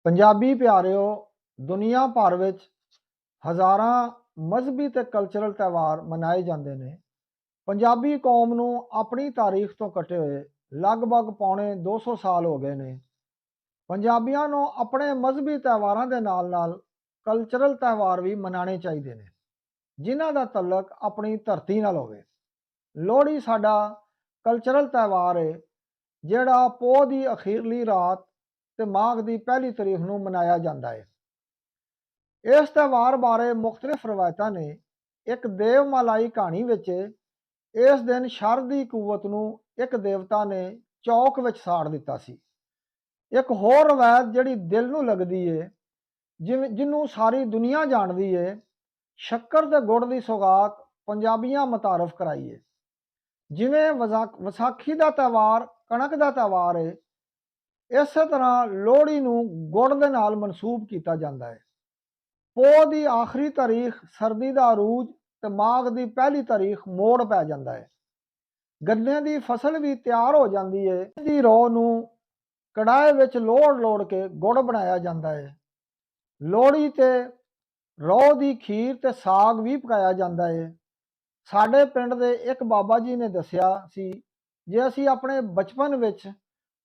पंजाबी प्यारिओ दुनिया भर में हज़ारां मजहबी ते कल्चरल त्यौहार मनाए जाते हैं। पंजाबी कौम नूं अपनी तारीख तो कटे हुए लगभग पौने 200 साल हो गए ने। पंजाबियों नूं अपने मजहबी त्यौहारों के नाल नाल कल्चरल त्यौहार भी मनाने चाहिए ने, जिन्हां दा तलक अपनी धरती नाल होवे। लोहड़ी साडा कल्चरल त्यौहार है जिहड़ा पोह की अखीरली रात ते माघ की पहली तारीख नूं मनाया जाता है। इस त्यौहार बारे मुख्तलिफ रवायतां ने। एक देवमालाई कहानी विच इस दिन शर की कुवत नूं एक देवता ने चौक विच साड़ दिता सी। एक होर रवायत जिहड़ी दिल नूं लगदी है, जिन्हों सारी दुनिया जानती है, शक्कर ते गुड़ की सौगात पंजाबियां मुतारफ कराई है। जिवें विसाखी का त्यौहार कणक का त्यौहार है, इस तरह लोहड़ी नूं गुड़ दे नाल मनसूब किया जाता है। पोह की आखिरी तारीख सर्दी का अरूज ते माघ की पहली तारीख मोड़ पै जाता है। गन्ने की फसल भी तैयार हो जाती है। दी रौ नूं कड़ाहे विच लोड़ लोड़ के गुड़ बनाया जाता है। लोहड़ी ते रौ की खीर ते साग भी पकाया जाता है। साडे पिंड दे एक बाबा जी ने दसिया सी, जे असी अपने बचपन विच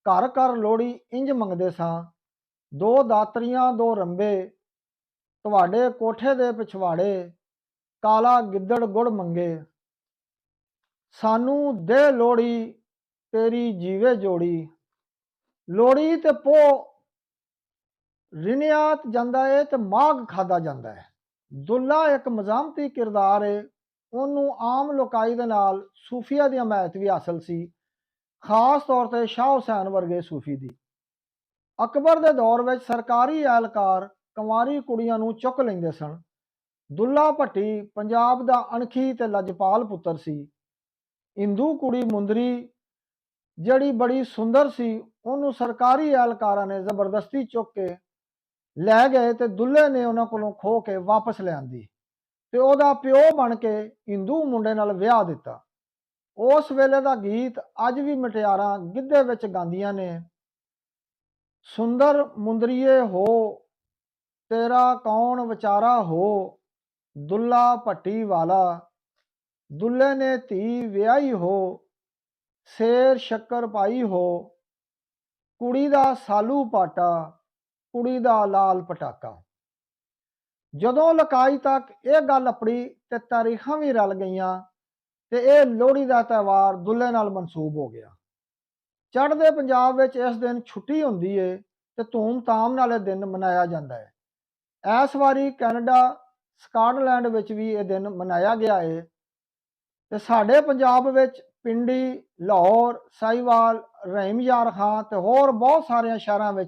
घर घर लोहड़ी इंज मंगदे सां, दो दातरियां दो रंबे, तुहाडे कोठे दे पिछवाड़े, काला गिद्दड़ गुड़ मंगे, सानू दे लोहड़ी तेरी जीवे जोड़ी। लोहड़ी ते पोह रिनिया जाता है तो माघ खादा जाता है। दुल्ला एक मजामती किरदार है, उन्होंने आम लोकाई दे नाल सूफिया की हमायत भी हासिल सी, खास तौर पर शाह हुसैन वर्गे सूफी दी। अकबर के दौर में सरकारी एहलकार कंवारी कुड़ियां नूं चुक लैंदे सन। दुल्ला भट्टी पंजाब का अणखी ते लजपाल पुत्र सी। हिंदू कुड़ी मुंदरी जड़ी बड़ी सुंदर सी, उन्होंने सरकारी एहलकारां ने जबरदस्ती चुक के लै गए तो दुल्ले ने उन्होंने कोलों खो के वापस ले आंदी ते ओहदा प्यो बन के हिंदू मुंडे नाल विआह दिता। उस वेले का गीत अज भी मुटियारां गिद्धे विच गांदियां ने। सुंदर मुंदरीए हो तेरा कौन विचारा हो, दुल्ला भट्टी वाला, दुल्ले ने धी विआही हो, शेर शक्कर पाई हो, कुड़ी दा सालू पाटा, कुड़ी दा लाल पटाका। जदों लकाई तक यह गल अपनी ते तारीखां भी रल गईयां ते यह लोहड़ी का त्यौहार दुल्ले नाल मनसूब हो गया। चढ़दे पंजाब विच इस दिन छुट्टी हुंदी है ते धूम धाम नाल यह दिन मनाया जाता है। इस वारी कैनेडा स्काटलैंड विच भी यह दिन मनाया गया है ते साडे पंजाब विच पिंडी, लाहौर, साहिवाल, रहीम यार खां ते होर बहुत सारे शहरों में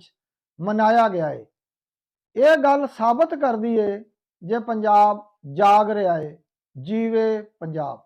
मनाया गया है। यह गल साबित करती है जे पंजाब जाग रहा है। जीवे पंजाब।